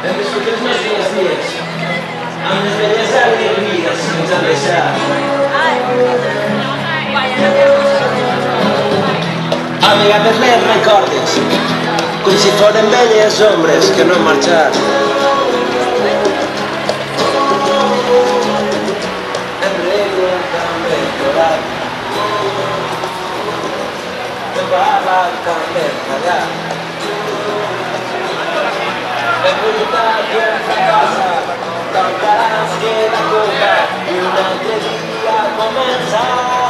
En discutir els nostres dies, amb les velles alegries que ens han deixat. A vegades les recordes, com si foren velles ombres que no han marxat. Enrere també plorat, de bala també callat. La veritat i el fracàs, tancaràs que la copa i un altre dia començar.